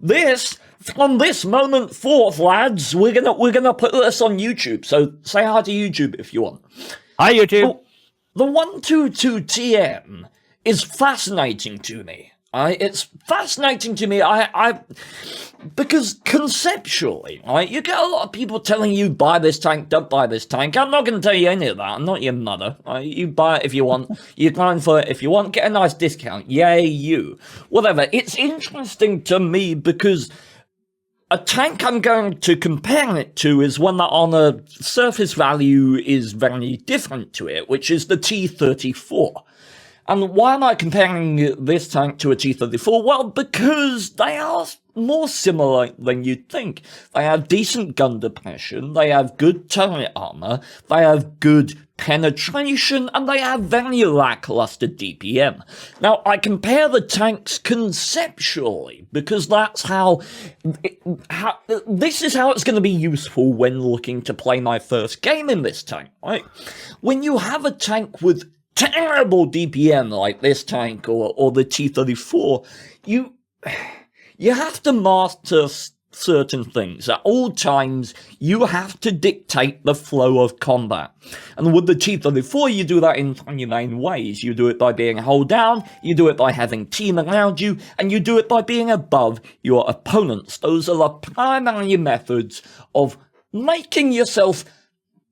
From this moment forth, lads, we're gonna put this on YouTube. So say hi to YouTube if you want. Hi, YouTube. The 122TM is fascinating to me. It's fascinating to me. Because conceptually, you get a lot of people telling you buy this tank, don't buy this tank. I'm not going to tell you any of that. I'm not your mother. You buy it if you want. You grind for it if you want. Get a nice discount. Yay, you. Whatever. It's interesting to me because a tank I'm going to compare it to is one that on a surface value is very different to it, which is the T-34. And why am I comparing this tank to a T-34? Well, because they are more similar than you'd think. They have decent gun depression, they have good turret armor, they have good penetration, and they have very lackluster DPM. Now, I compare the tanks conceptually, because that's this is how it's going to be useful when looking to play my first game in this tank, right? When you have a tank with terrible DPM like this tank or the T-34, you have to master certain things. At all times, you have to dictate the flow of combat. And with the T-34, you do that in three main ways. You do it by being hold down, you do it by having team around you, and you do it by being above your opponents. Those are the primary methods of making yourself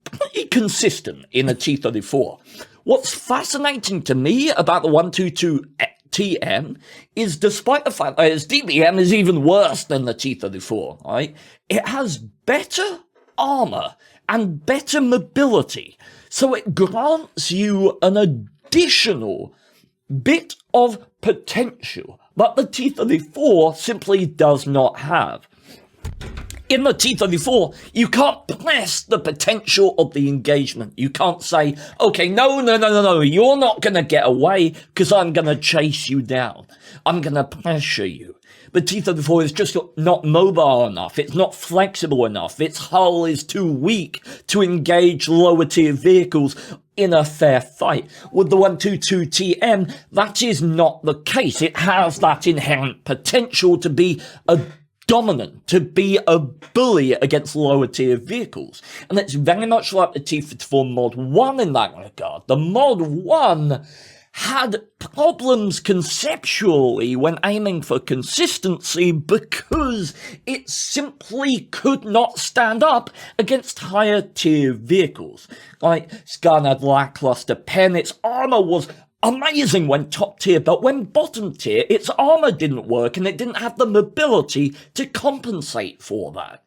pretty consistent in a T-34. What's fascinating to me about the 122TM is despite the fact that its DPM is even worse than the T-34, right? It has better armor and better mobility. So it grants you an additional bit of potential that the T-34 simply does not have. In the T-34, you can't press the potential of the engagement. You can't say, okay, no, you're not going to get away because I'm going to chase you down. I'm going to pressure you. The T-34 is just not mobile enough. It's not flexible enough. Its hull is too weak to engage lower tier vehicles in a fair fight. With the 122TM, that is not the case. It has that inherent potential to be dominant, to be a bully against lower tier vehicles. And it's very much like the T-34 Mod 1 in that regard. The Mod 1 had problems conceptually when aiming for consistency because it simply could not stand up against higher tier vehicles. Like, Scan had lackluster pen, its armor was amazing when top tier, but when bottom tier, its armor didn't work and it didn't have the mobility to compensate for that.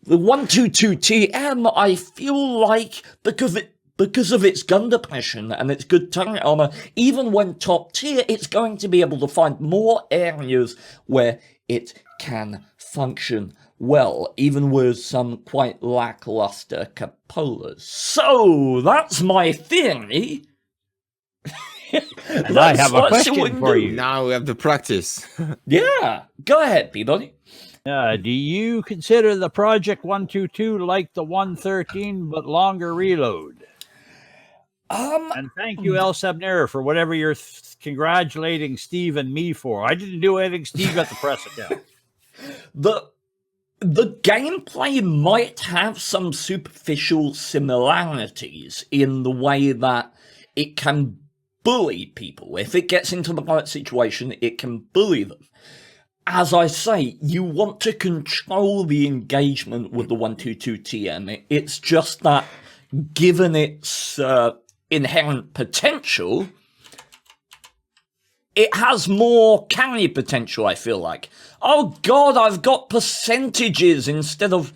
The 122TM, I feel like, because of its gun depression and its good turret armor, even when top tier, it's going to be able to find more areas where it can function well, even with some quite lackluster cupolas. So, that's my theory. And I have a question for you. Now we have to practice. Yeah, go ahead, Peabody. Do you consider the Project 122 like the 113 but longer reload? And thank you, El Sabnera, for whatever you're congratulating Steve and me for. I didn't do anything. Steve got the press account. The gameplay might have some superficial similarities in the way that it can bully people. If it gets into the right situation, it can bully them. As I say, you want to control the engagement with the 122TM. It's just that, given its inherent potential, it has more carry potential, I feel like. Oh god, I've got percentages instead of...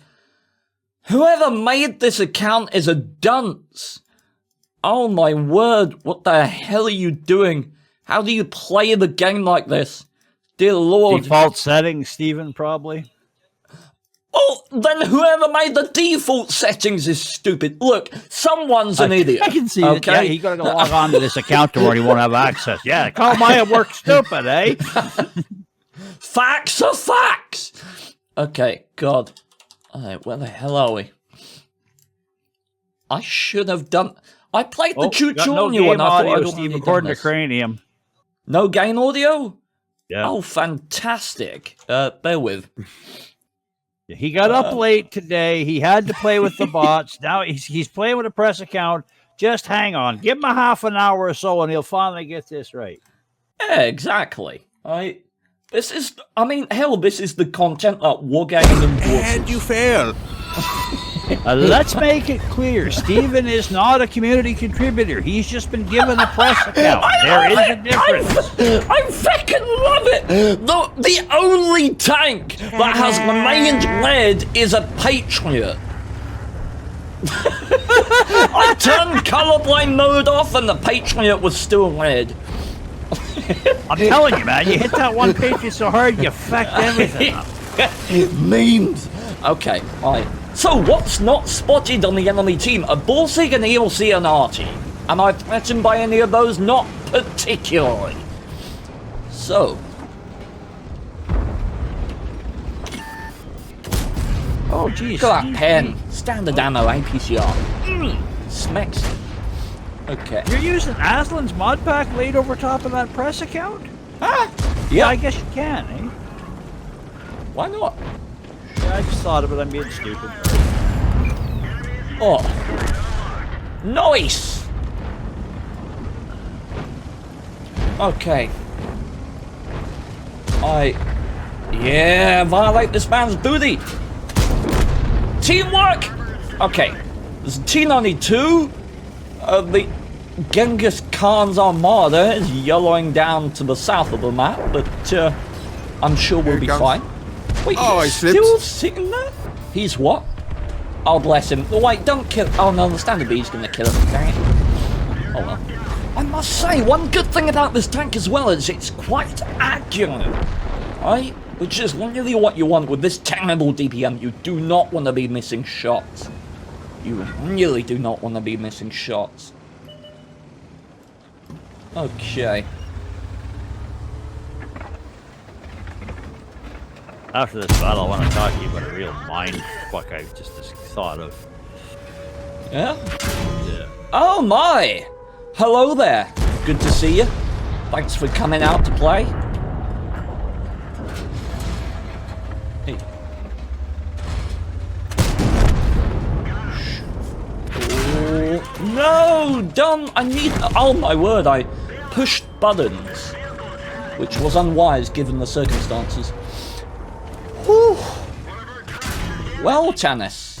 Whoever made this account is a dunce. Oh my word, what the hell are you doing? How do you play the game like this? Dear Lord. Default settings, Stephen, probably. Oh, then whoever made the default settings is stupid. Look, someone's an idiot. I can see it. Yeah, you got to go log on to this account or he won't have access. Yeah, call my work stupid, eh? Facts are facts. Okay, God. All right, where the hell are we? I should have done... I played the choo-choo on you and I thought I'd Steve, according to Cranium. No game audio? Yeah. Oh, fantastic. Bear with. He got up late today. He had to play with the bots. Now he's playing with a press account. Just hang on. Give him a half an hour or so, and he'll finally get this right. Yeah, exactly. This is, I mean, hell, this is the content that Wargaming endorses. And you fail. Let's make it clear. Steven is not a community contributor. He's just been given a press account. There is a difference. I fucking love it. The only tank that has remained red is a Patriot. I turned colorblind mode off and the Patriot was still red. I'm telling you, man, you hit that one Patriot so hard, you fucked everything up. Memes. Okay, alright. So, what's not spotted on the enemy team? A Borsig, an ELC, and Artie. Am I threatened by any of those? Not particularly. So. Oh, geez. Look at that pen. Standard ammo, APCR. Smacks. Okay. You're using Aslan's mod pack laid over top of that press account? Yeah. I guess you can, eh? Why not? Yeah, I just thought of it. I'm being stupid. Oh. Nice! Okay. Yeah, violate this man's booty! Teamwork! Okay. There's T-92. The Genghis Khan's Armada is yellowing down to the south of the map, but I'm sure we'll be fine. Wait, he's still sitting there? He's what? Oh, bless him. Oh, wait, don't kill. Oh, no, the standard B's gonna kill him. Dang it. Oh, well. I must say, one good thing about this tank as well is it's quite accurate. Right? Which is really what you want with this terrible DPM. You do not want to be missing shots. You really do not want to be missing shots. Okay. After this battle, I want to talk to you about a real mind fuck I've just thought of. Yeah? Yeah. Oh my! Hello there. Good to see you. Thanks for coming out to play. Hey. Oh, no! Don't! I need... Oh my word, I pushed buttons. Which was unwise given the circumstances. Whew. Well, Tanis,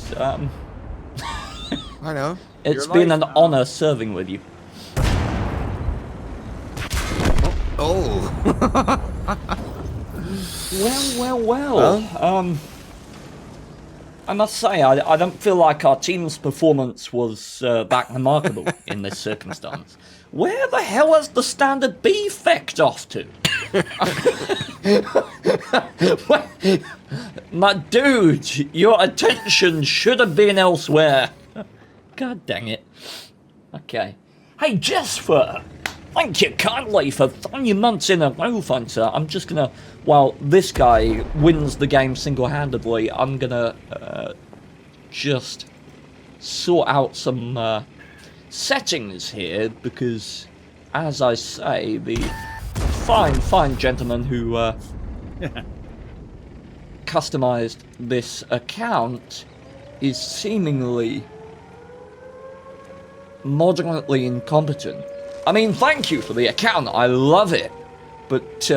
I know. it's been an honor serving with you. Oh. Well. I must say, I don't feel like our team's performance was that remarkable in this circumstance. Where the hell has the standard B fecked off to? My dude, your attention should have been elsewhere. God dang it. Okay. Hey, Jesper! Thank you kindly for 3 months in a row, Fighter. I'm just gonna... While this guy wins the game single-handedly, I'm gonna just sort out some settings here, because, as I say, the fine gentleman who customized this account is seemingly moderately incompetent. I mean, thank you for the account, I love it, but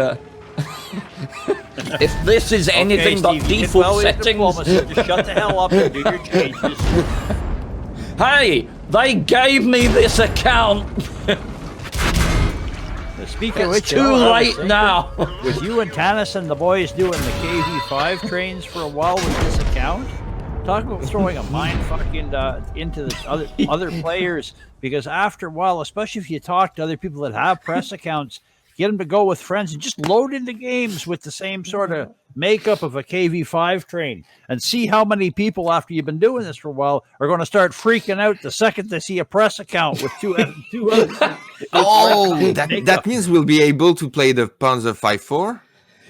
if this is anything but default settings... Just shut the hell up and do your changes. Hey, they gave me this account! Speaking of which, Too late now! With you and Tanis and the boys doing the KV5 trains for a while with this account, talk about throwing a mind fucking into the other players, because after a while, especially if you talk to other people that have press accounts, get them to go with friends and just load into games with the same sort of makeup of a KV5 train, and see how many people, after you've been doing this for a while, are going to start freaking out the second they see a press account with two other. Oh, that means we'll be able to play the Panzer 5.4?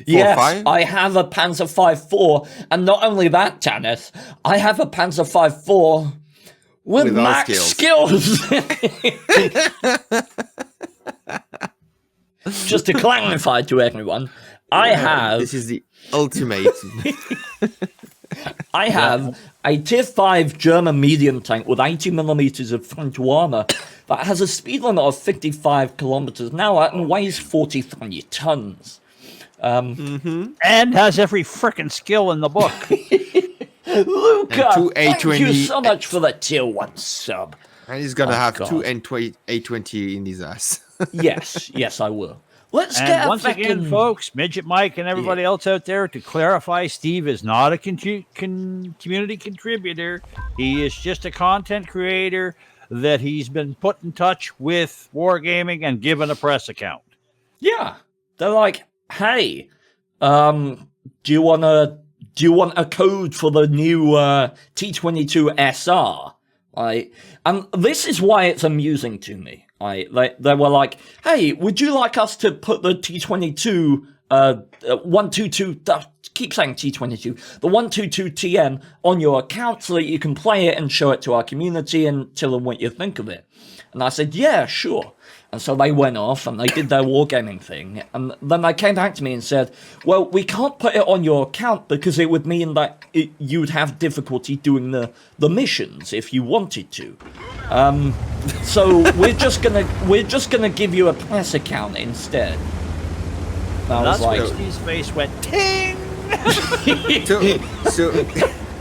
Yes, I have a Panzer 5.4, and not only that, Tanis, I have a Panzer 5.4 with max skills. Just to clarify to everyone, I have. This is the ultimate. I have a tier 5 German medium tank with 80 millimeters of frontal armor that has a speed limit of 55 kilometers an hour and weighs 43 tons. And has every frickin' skill in the book. Luca, thank you so much for the tier 1 sub. And he's gonna have two A20 in his ass. yes, I will. Let's and get once again, folks, Midget Mike and everybody else out there, to clarify, Steve is not a community contributor. He is just a content creator that he's been put in touch with Wargaming and given a press account. Yeah, they're like, hey, do you want a code for the new T22 SR? And this is why it's amusing to me. They were like, hey, would you like us to put the T22 122, keep saying T22, the 122 TM on your account so that you can play it and show it to our community and tell them what you think of it. And I said, yeah, sure. And so they went off and they did their wargaming thing. And then they came back to me and said, well, we can't put it on your account because it would mean that you would have difficulty doing the missions if you wanted to. So we're just gonna give you a press account instead. That's like, where Steve's face went ting. so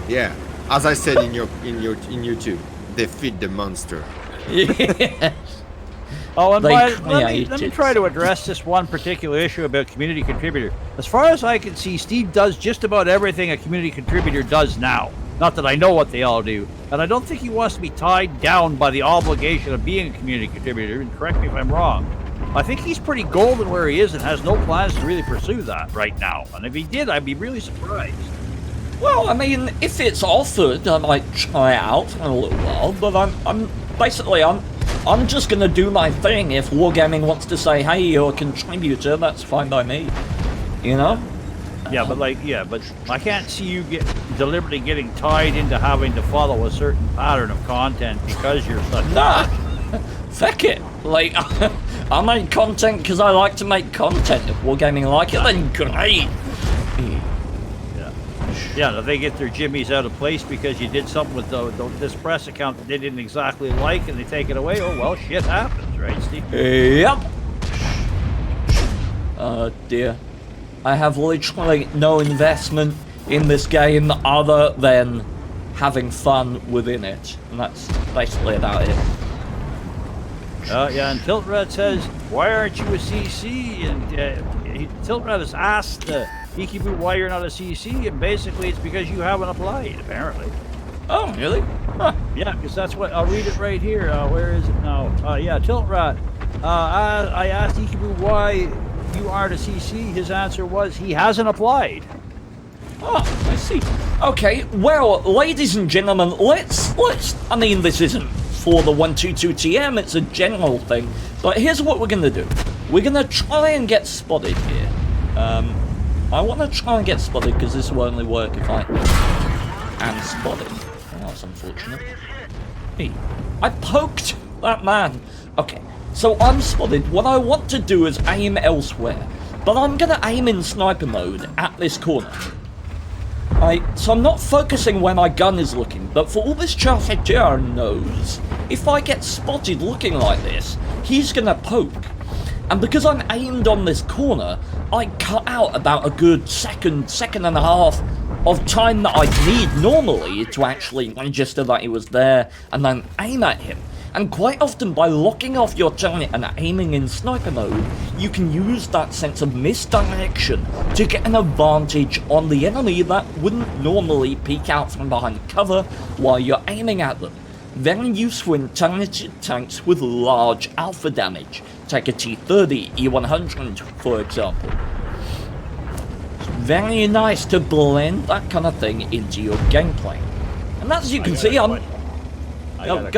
yeah, as I said in YouTube, defeat the monster. Yeah. Oh, and let me try to address this one particular issue about community contributor. As far as I can see, Steve does just about everything a community contributor does now. Not that I know what they all do. And I don't think he wants to be tied down by the obligation of being a community contributor. And correct me if I'm wrong. I think he's pretty golden where he is and has no plans to really pursue that right now. And if he did, I'd be really surprised. Well, I mean, if it's offered, I might try it out in a little while. But I'm just gonna do my thing. If Wargaming wants to say, hey, you're a contributor, that's fine by me. You know? Yeah, but I can't see you deliberately getting tied into having to follow a certain pattern of content because you're such Feck it. Like, I make content because I like to make content. If Wargaming like it, then great. Yeah, if they get their jimmies out of place because you did something with this press account that they didn't exactly like and they take it away, oh well, shit happens, right, Steve? Yep. Oh dear. I have literally no investment in this game other than having fun within it. And that's basically about it. Yeah, and Tiltrat says, why aren't you a CC? And Tiltrat has asked Ikibu why you're not a CC, and basically it's because you haven't applied, apparently. Oh, really? Huh. Yeah, because that's what, I'll read it right here. Where is it now? Yeah, Tiltrat. I asked Ikibu why you aren't a CC. His answer was he hasn't applied. Oh, I see. Okay, well, ladies and gentlemen, let's, I mean, this isn't for the 122 TM, it's a general thing, but here's what we're gonna do. We're gonna try and get spotted here. I want to try and get spotted because this will only work if I am spotted. Oh, that's unfortunate. Hey, I poked that man. Okay, so I'm spotted. What I want to do is aim elsewhere, but I'm gonna aim in sniper mode at this corner. So I'm not focusing where my gun is looking, but for all this Charfager knows, if I get spotted looking like this, he's gonna poke. And because I'm aimed on this corner, I cut out about a good second and a half of time that I'd need normally to actually register that he was there and then aim at him. And quite often by locking off your target and aiming in sniper mode, you can use that sense of misdirection to get an advantage on the enemy that wouldn't normally peek out from behind cover while you're aiming at them. Very useful in targeted tanks with large alpha damage. Take a T30, E100 for example. It's very nice to blend that kind of thing into your gameplay. And as you can see, go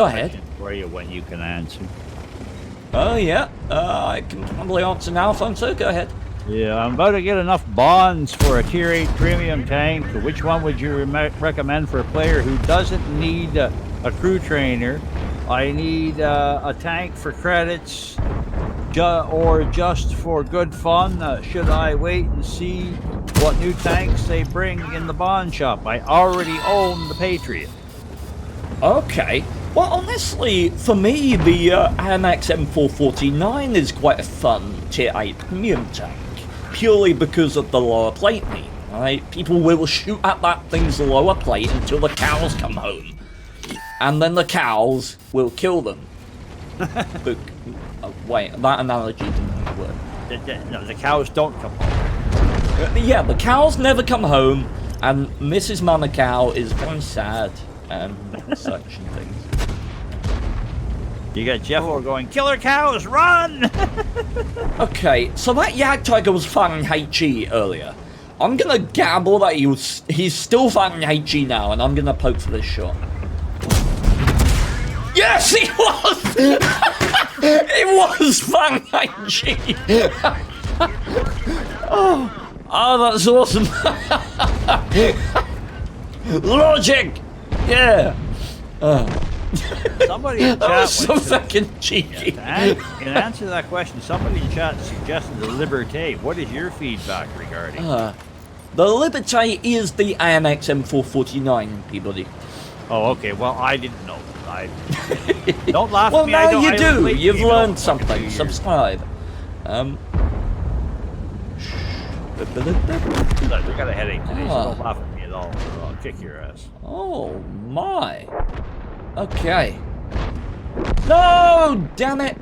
ahead. For you when you can answer. Oh yeah, I can probably answer now, so go ahead. Yeah, I'm about to get enough bonds for a tier 8 premium tank. Which one would you recommend for a player who doesn't need a crew trainer? I need a tank for credits or just for good fun, should I wait and see what new tanks they bring in the bond shop? I already own the Patriot. Okay. Well, honestly, for me, the AMX M449 is quite a fun Tier 8 premium tank, purely because of the lower plate need, right? People will shoot at that thing's lower plate until the cows come home, and then the cows will kill them. But, wait, that analogy didn't work. No, the cows don't come home. Yeah, the cows never come home, and Mrs. Mama Cow is very sad, and such and things. You got Jeffo going, killer cows, run! Okay, so that Jagdtiger was firing HE earlier. I'm gonna gamble that he's still firing HE now, and I'm gonna poke for this shot. Yes, he was! It was firing HE! Oh, that's awesome! Logic! Yeah! Somebody in chat That was so went to- fucking cheeky. In answer to that question, somebody in chat suggested the Liberté. What is your feedback regarding? The Liberté is the AMX M449, Peabody. Oh, okay. Well, I didn't know. I don't laugh Well, at me. now I don't, you I do. relate to You've you, learned no, something. 22 years. Subscribe. Look, we got a headache today, so Ah. don't laugh at me at all, or I'll kick your ass. Oh my. Okay. No, damn it.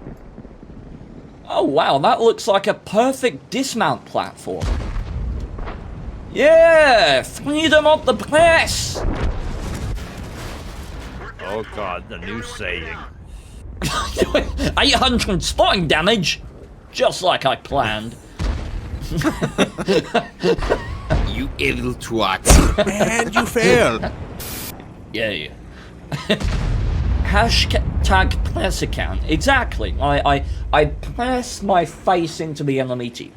Oh wow, that looks like a perfect dismount platform. Yeah, freedom of the press. Oh God, the new saying. 800 spotting damage, just like I planned. You evil twat. And you fail. Yeah. Hashtag press account. Exactly. I press my face into the enemy team.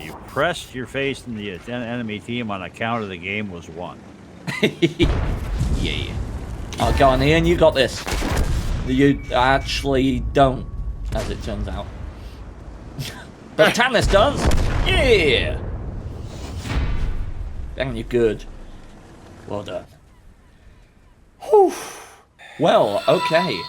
You pressed your face in the enemy team on account of the game was won. Yeah. Oh, go on, Ian. You got this. You actually don't, as it turns out. But Tannis does. Yeah. Dang, you're good. Well done. Whew. Well, okay.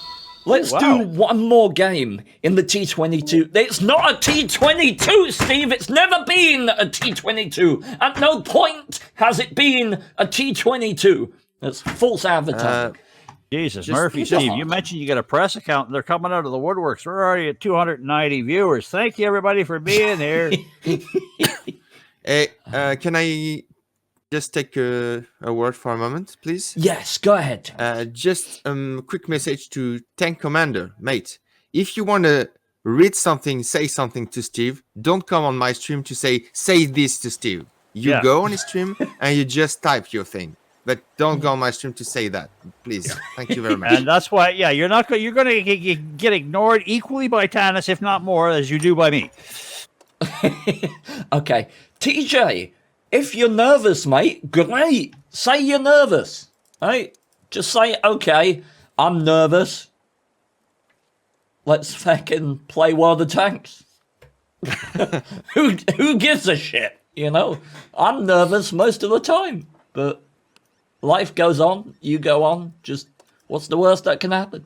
Let's do one more game in the T22. It's not a T22, Steve. It's never been a T22. At no point has it been a T22. That's false advertising. Jesus, Just- Murphy, just- Steve, you mentioned you got a press account and they're coming out of the woodworks. We're already at 290 viewers. Thank you, everybody, for being here. Hey, can I just take a word for a moment, please? Yes, go ahead. Just a quick message to Tank Commander, mate. If you want to read something, say something to Steve, don't come on my stream to say this to Steve. You Yeah. go on his stream and you just type your thing. But don't go on my stream to say that, please. Thank you very much. And that's why, yeah, you're not going. You're going to get ignored equally by Tannis, if not more, as you do by me. Okay. TJ, if you're nervous, mate, great. Say you're nervous. Right? Just say, okay, I'm nervous. Let's fucking play World of Tanks. Who gives a shit? You know? I'm nervous most of the time. But life goes on. You go on. Just, what's the worst that can happen?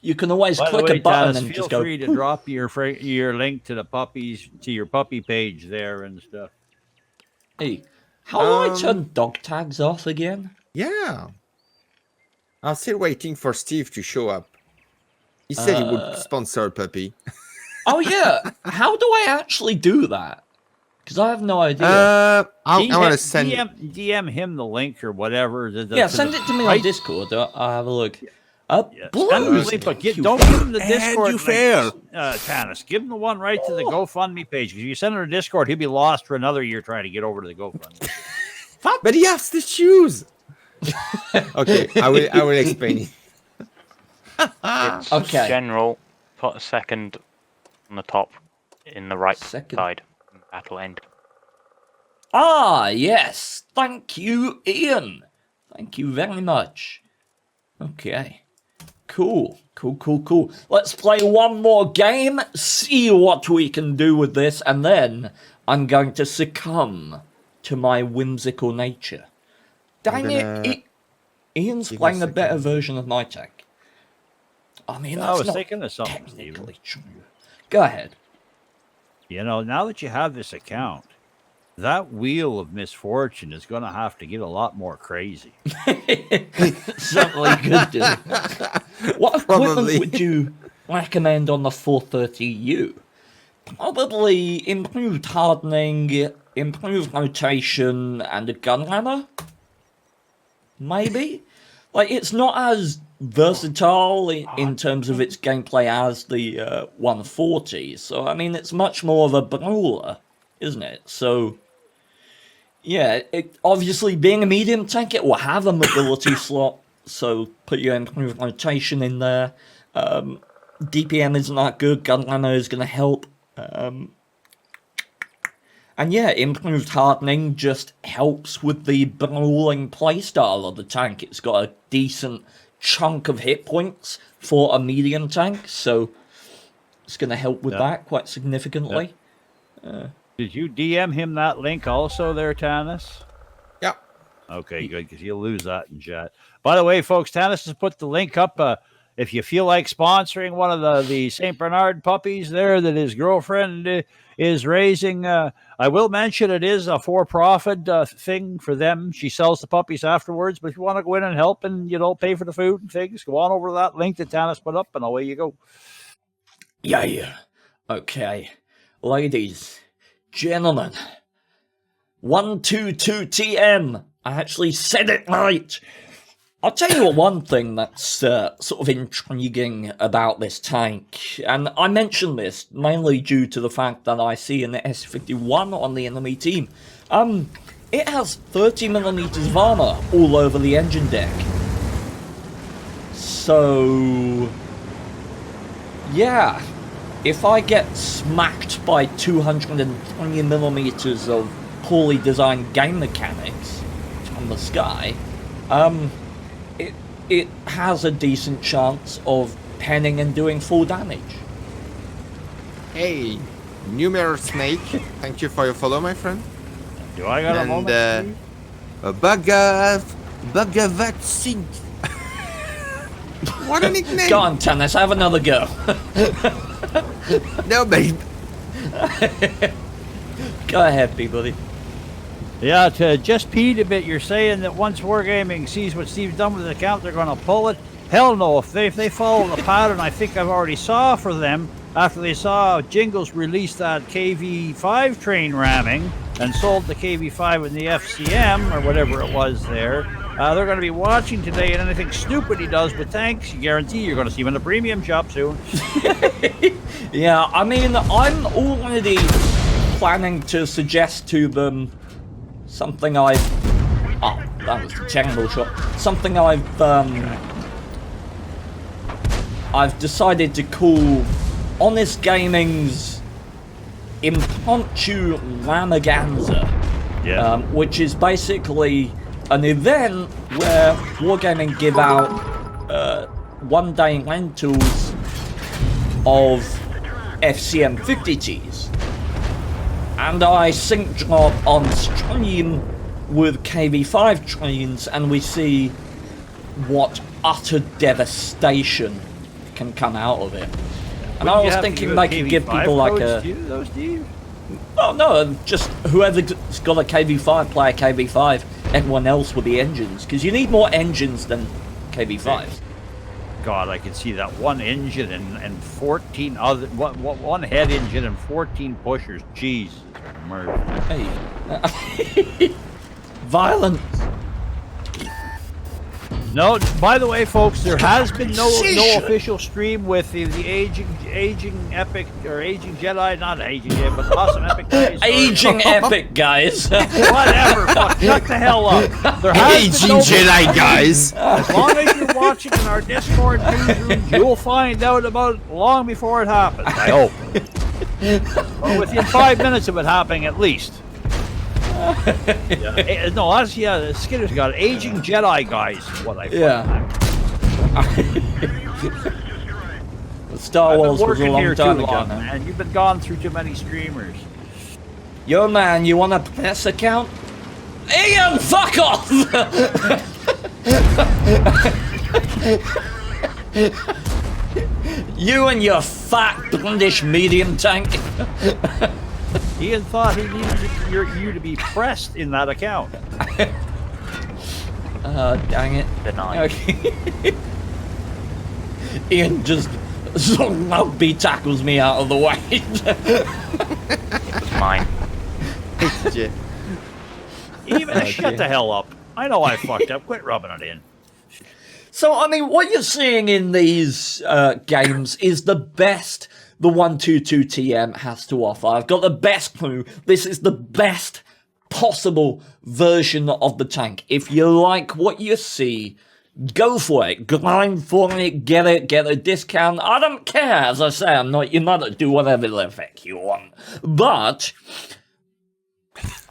You can always By the click way, a button Tannis, and feel just go. free to drop your link to the puppies to your puppy page there and stuff. Hey, how do I turn dog tags off again? Yeah. I'm still waiting for Steve to show up. He said he would sponsor a puppy. Oh yeah, how do I actually do that? Because I have no idea. I want to send. DM him the link or whatever. Yeah, send it to me on Discord. I'll have a look. Send him the link, but don't give him the Discord you link, fail. Tannis. Give him the one right to the GoFundMe page. Because if you send him to Discord, he'll be lost for another year trying to get over to the GoFundMe. But he has to choose. Okay, I will explain it. It's Okay. general. Put a second on the top in the right Second. side. Battle end. Ah, yes. Thank you, Ian. Thank you very much. Okay. Cool. Let's play one more game, see what we can do with this, and then I'm going to succumb to my whimsical nature. Dang it, Ian's playing a better version of my tank. I mean, I that's was not thinking of something, technically Stephen. true. Go ahead. You know, now that you have this account, that wheel of misfortune is going to have to get a lot more crazy. Certainly could do. What equipment Probably. would you recommend on the 430U? Probably improved hardening, improved rotation, and a gun rammer? Maybe? Like, it's not as versatile in terms of its gameplay as the 140, so, I mean, it's much more of a brawler, isn't it? So, yeah, obviously, being a medium tank, it will have a mobility slot, so put your improved rotation in there. DPM isn't that good, gun rammer is going to help. And yeah, improved hardening just helps with the brawling playstyle of the tank. It's got a decent chunk of hit points for a medium tank, so it's going to help with that quite significantly. Did you DM him that link also there, Tanis? Yeah. Okay, good, because you'll lose that in chat. By the way, folks, Tanis has put the link up. If you feel like sponsoring one of the St. Bernard puppies there that his girlfriend is raising, I will mention it is a for-profit thing for them. She sells the puppies afterwards, but if you want to go in and help and, pay for the food and things, go on over to that link that Tanis put up, and away you go. Yeah. Okay. Ladies, gentlemen, 122TM. I actually said it right. I'll tell you one thing that's sort of intriguing about this tank, and I mention this mainly due to the fact that I see an S51 on the enemy team. It has 30mm of armor all over the engine deck. So, yeah, if I get smacked by 220mm of poorly designed game mechanics from the sky, it has a decent chance of penning and doing full damage. Hey, Numer Snake, thank you for your follow, my friend. Do I got a moment? And Bhagavat Singh. What a nickname! Go on, Tanis, have another go. No, babe. Go ahead, B-Buddy. Yeah, to just Pete a bit, you're saying that once Wargaming sees what Steve's done with the account, they're going to pull it? Hell no. If they follow the pattern I think I've already saw for them, after they saw Jingles release that KV5 train ramming and sold the KV5 in the FCM, or whatever it was there, they're going to be watching today, and anything stupid he does with tanks, you guarantee you're going to see him in the premium shop soon. Yeah, I mean, I'm already planning to suggest to them something that was a terrible shot. Something I've decided to call Honest Gaming's Impromptu Ramaganza. Yeah. Which is basically an event where Wargaming give out one-day rentals of FCM 50Ts. And I sync drop on stream with KV5 trains, and we see what utter devastation can come out of it. And I was thinking they could give people like a... Oh no, just whoever's got a KV5, play a KV5. Everyone else with the engines, because you need more engines than KV5s. God, I can see that one engine and 14 other... One head engine and 14 pushers. Jesus. Murder. Hey. Violence. No, by the way, folks, there has been no official stream with the aging epic or aging Jedi, not aging Jedi, but awesome epic guys. Aging epic guys. Whatever, fuck, shut the hell up. There has been no Jedi guys. As long as you're watching in our Discord newsroom, you'll find out about it long before it happens. I hope. Or within 5 minutes of it happening, at least. Skinner's got it. Aging Jedi guys is what I find. Yeah. Star I've been Wars was a working long here time too ago, long, man. man. You've been gone through too many streamers. Yo, man, you want a press account? Ian, fuck off! You and your fat British medium tank. Ian thought he needed you to be pressed in that account. Dang it. Denied. Okay. Ian just rugby tackles me out of the way. It's mine. Yeah. Even shut the hell up. I know I fucked up. Quit rubbing it in. So, I mean, what you're seeing in these games is the best the 122 TM has to offer. I've got the best crew. This is the best possible version of the tank. If you like what you see, go for it. Grind for it. Get a discount. I don't care. As I say, you're not to do whatever the heck you want. But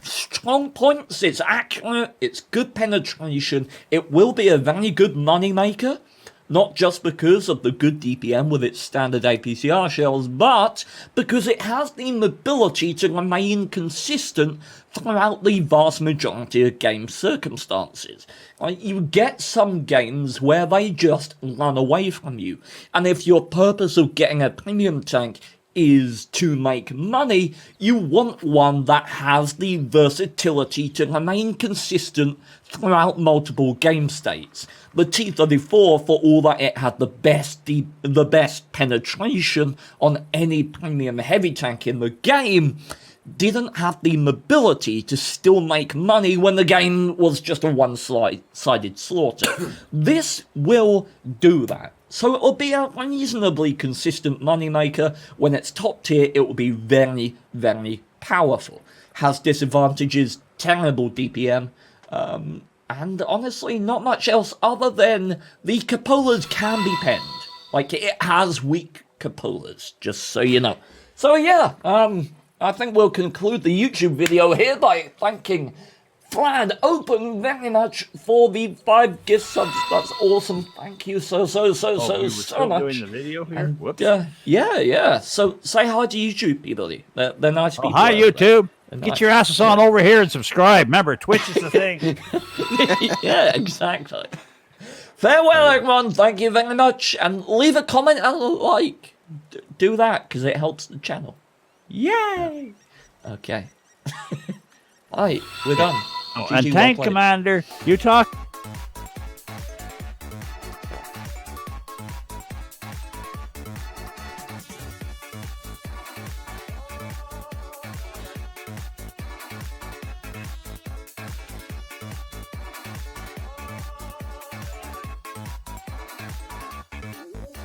strong points, it's accurate, it's good penetration, it will be a very good money maker, not just because of the good DPM with its standard APCR shells, but because it has the ability to remain consistent throughout the vast majority of game circumstances. Like, you get some games where they just run away from you, and if your purpose of getting a premium tank is to make money, you want one that has the versatility to remain consistent throughout multiple game states. The T-34, for all that it had the best penetration on any premium heavy tank in the game, didn't have the mobility to still make money when the game was just a one-sided slaughter. This will do that. So it will be a reasonably consistent moneymaker. When it's top tier, it will be very, very powerful. Has disadvantages, terrible DPM, and honestly, not much else other than the cupolas can be penned. Like, it has weak cupolas, just so you know. So yeah, I think we'll conclude the YouTube video here by thanking Vlad Open very much for the 5 gift subs. That's awesome. Thank you so we were much. doing the video here? And, Whoops. yeah. So say hi to YouTube, everybody. They're nice people. Hi, YouTube. They're Get nice. your asses on over here and subscribe. Remember, Twitch is the thing. Yeah, exactly. Farewell, everyone. Thank you very much. And leave a comment and a like. Do that, because it helps the channel. Yay! Okay. Alright, we're done. And Tank Commander, you talk